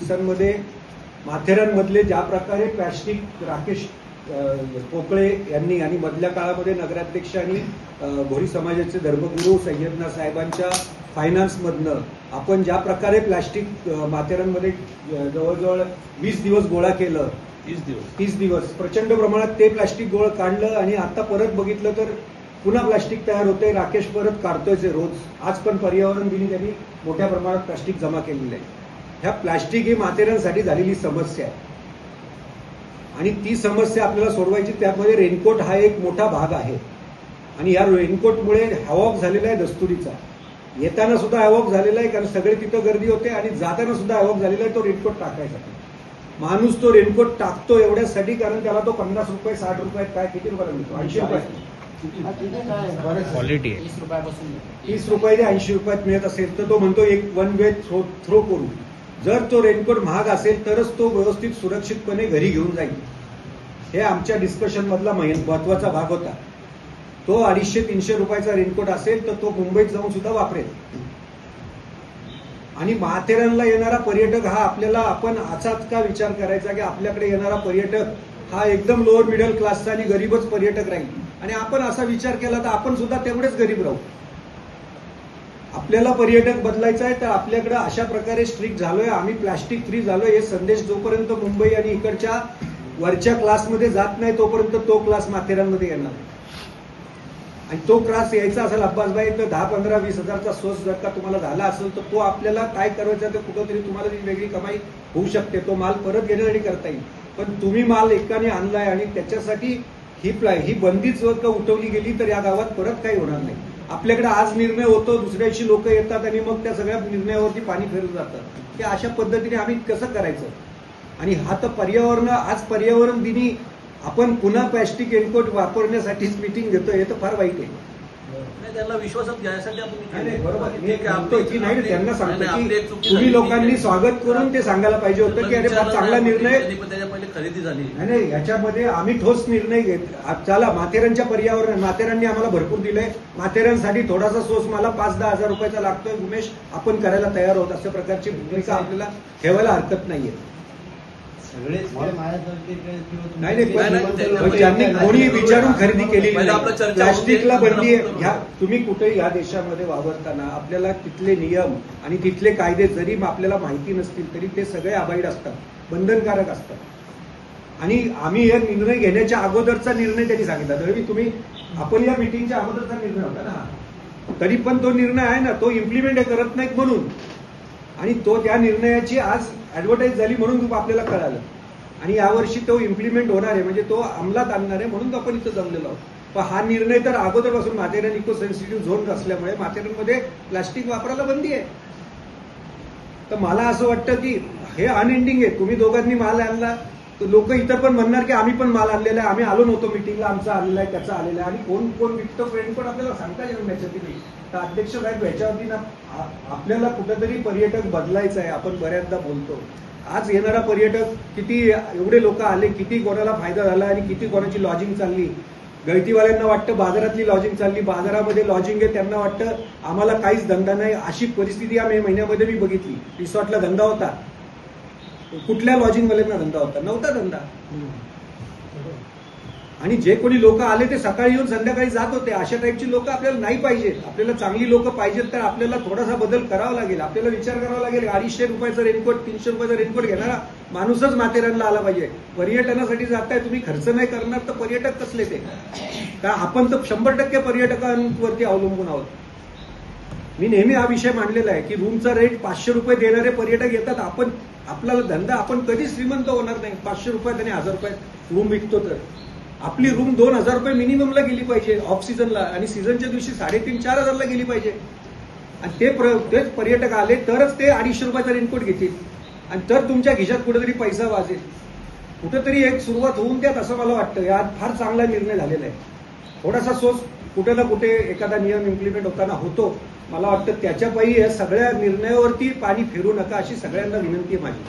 दिवसांमध्ये माथेरानमधले ज्या प्रकारे प्लॅस्टिक राकेश पोकळे यांनी आणि मधल्या काळामध्ये नगराध्यक्ष आणि भोरी समाजाचे धर्मगुरू सय्यदना साहेबांच्या फायनान्समधनं आपण ज्या प्रकारे प्लॅस्टिक माथेरानमध्ये जवळजवळ 20 दिवस गोळा केलं, 30 दिवस प्रचंड प्रमाणात ते प्लॅस्टिक गोळा काढलं आणि आता परत बघितलं तर पुन्हा प्लॅस्टिक तयार होतंय. राकेश परत काढतोय रोज. आज पण पर्यावरण दिनी त्यांनी मोठ्या प्रमाणात प्लॅस्टिक जमा केलेलं आहे. ह्या प्लॅस्टिक ही माथेरानसाठी झालेली समस्या आहे आणि ती समस्या आपल्याला सोडवायची. त्यामध्ये रेनकोट हा एक मोठा भाग आहे आणि या रेनकोटमुळे हॅवॉक झालेला आहे दस्तुरीचा. येताना सुद्धा हॅवॉक झालेला आहे कारण सगळे तिथं गर्दी होते आणि जाताना सुद्धा हॅवॉक झालेला आहे. तो रेनकोट टाकायसाठी माणूस तो रेनकोट टाकतो एवढ्यासाठी कारण त्याला तो 50 रुपये 60 रुपये काय किती रुपयाला मिळतो? 80 रुपये क्वालिटी आहे. 30 रुपये ते 80 रुपयात मिळत असेल तर तो म्हणतो एक वन वे थ्रो करू. जर तो रेनकोट महाग असेल तरच तो व्यवस्थित सुरक्षितपणे घरी घेऊन जाईल. हे आमच्या डिस्कशन मधला महत्वाचा भाग होता. तो 250-300 रुपयाचा रेनकोट असेल तर तो मुंबईत जाऊन सुद्धा वापरेल. आणि माथेरानला येणारा पर्यटक हा आपल्याला आपण असाच का विचार करायचा की आपल्याकडे येणारा पर्यटक हा एकदम लोअर मिडल क्लासचा आणि गरीबच पर्यटक राहील आणि आपण असा विचार केला तर आपण सुद्धा तेवढेच गरीब राहू. आपल्याला पर्यटक बदलायचा आहे तर आपल्याकडे अशा प्रकारे स्ट्रिक्ट झालोय, आम्ही प्लास्टिक फ्री झालोय. हे संदेश जोपर्यंत मुंबई आणि इकडच्या वरच्या क्लासमध्ये जात नाही तोपर्यंत तो क्लास माथेरानमध्ये येणार आणि तो क्लास यायचा असेल अब्बासभाई तर 10-15-20 हजारचा सोर्स जर का तुम्हाला झाला असेल तर तो आपल्याला काय करायचं तर कुठंतरी तुम्हाला ती वेगळी कमाई होऊ शकते. तो माल परत घेण्यासाठी करता येईल. पण तुम्ही माल एकाने आणलाय आणि त्याच्यासाठी ही बंदीच जर का उठवली गेली तर या गावात परत काही होणार नाही. आपल्याकडे आज निर्णय होतो, दुसऱ्या दिवशी लोक येतात आणि मग त्या सगळ्या निर्णयावरती पाणी फिरत जातं की अशा पद्धतीने आम्ही कसं करायचं. आणि हा तर आज पर्यावरण दिनी आपण पुन्हा प्लॅस्टिक रेनकोट वापरण्यासाठीच मीटिंग घेतोय. हे तर फार वाईट आहे. त्यांना विश्वासात घ्यायसाठी आपण बरोबर नाही त्यांना सांगतो की तुम्ही लोकांनी स्वागत करून ते सांगायला पाहिजे होतं की अरे फार चांगला निर्णय. त्याच्या पहिले खरेदी झाली नाही याच्यामध्ये आम्ही ठोस निर्णय घेत. चला माथेरानच्या माथेरानने आम्हाला भरपूर दिलंय. माथेरानसाठी थोडासा सोर्स मला 5-10 हजार रुपयाचा लागतोय उमेश, आपण करायला तयार आहोत. अशा प्रकारची भूमिका आपल्याला ठेवायला हरकत नाहीये. ज्यांनी कोणी विचारून खरेदी केली प्लास्टिकला बंदी आहे. तुम्ही कुठेही या देशामध्ये वावरताना आपल्याला तिथले नियम आणि तिथले कायदे जरी आपल्याला माहिती नसतील तरी ते सगळे अबाईड असतात, बंधनकारक असतात. आणि आम्ही हे निर्णय घेण्याच्या अगोदरचा निर्णय त्यांनी सांगितला. तरी आपण या मिटिंगच्या अगोदरचा निर्णय होता ना, तरी पण तो निर्णय आहे ना, तो इम्प्लिमेंट करत नाहीत म्हणून. आणि तो त्या निर्णयाची आज ऍडव्हर्टाईज झाली म्हणून आपल्याला कळालं आणि यावर्षी तो इम्प्लिमेंट होणार आहे म्हणजे तो अंमलात आणणार आहे म्हणून आपण इथं जमलेलो आहोत. पण हा निर्णय तर अगोदरपासून माथेरान इको सेन्सिटिव्ह झोन असल्यामुळे माथेरानमध्ये प्लास्टिक वापरायला बंदी आहे. तर मला असं वाटतं की हे अनएंडिंग आहे. तुम्ही दोघांनी माल आणला तर लोक इतर पण म्हणणार की आम्ही पण माल आणलेला आहे, आम्ही आलो नव्हतो मिटिंगला, आमचा आलेला आहे, त्याचा आलेला आहे. आणि कोण कोण विकतो फ्रेंड आपल्याला सांगता येईल याच्यावरती नाही. तर अध्यक्ष साहेब याच्यावरती ना आपल्याला कुठेतरी पर्यटक बदलायचं आहे. आपण बऱ्याचदा बोलतो आज येणारा पर्यटक किती एवढे लोक आले, किती कोणाला फायदा झाला आणि किती कोणाची लॉजिंग चालली. गळतीवाल्यांना वाटतं बाजारातली लॉजिंग चालली, बाजारामध्ये लॉजिंग आहे, त्यांना वाटतं आम्हाला काहीच धंदा नाही. अशी परिस्थिती या मे महिन्यामध्ये मी बघितली. रिसॉर्टला धंदा होता, कुठल्या लॉजिंगवाल्यांना धंदा होता? नव्हता धंदा. आणि जे कोणी लोक आले ते सकाळी येऊन संध्याकाळी जात होते. अशा टाईपची लोक आपल्याला नाही पाहिजेत. आपल्याला चांगली लोक पाहिजेत तर आपल्याला थोडासा बदल करावा लागेल. आपल्याला विचार करावा लागेल. 250 रुपयाचं रेनकोट, 300 रुपयाचं रेनकोट घेणारा माणूसच माथेरानला आला पाहिजे. पर्यटनासाठी जाताय तुम्ही, खर्च नाही करणार तर पर्यटक कसले ते? कारण आपण तर 100% पर्यटकांवरती अवलंबून आहोत. मी नेहमी हा विषय मांडलेला आहे की रूमचा रेट 500 रुपये देणारे पर्यटक येतात. आपल्याला धंदा आपण कधीच श्रीमंत होणार नाही. 500 रुपयात आणि 1000 रुपयात रूम विकतो तर आपली रूम 2000 रुपये मिनिममला गेली पाहिजे ऑफ सीझनला आणि सीझनच्या दिवशी 3500-4000 ला गेली पाहिजे. आणि तेच पर्यटक आले तरच ते 250 रुपयाचा रेनकोट घेतील आणि तर तुमच्या खिशात कुठेतरी पैसा वाजेल. कुठेतरी एक सुरुवात होऊन द्यात असं मला वाटतं. या फार चांगला निर्णय झालेला आहे. थोडासा सोच कुठे ना कुठे एखादा नियम इम्प्लिमेंट होताना होतो. मला वाटतं त्याच्या पायी या सगळ्या निर्णयावरती पाणी फिरू नका अशी सगळ्यांना विनंती आहे माझी.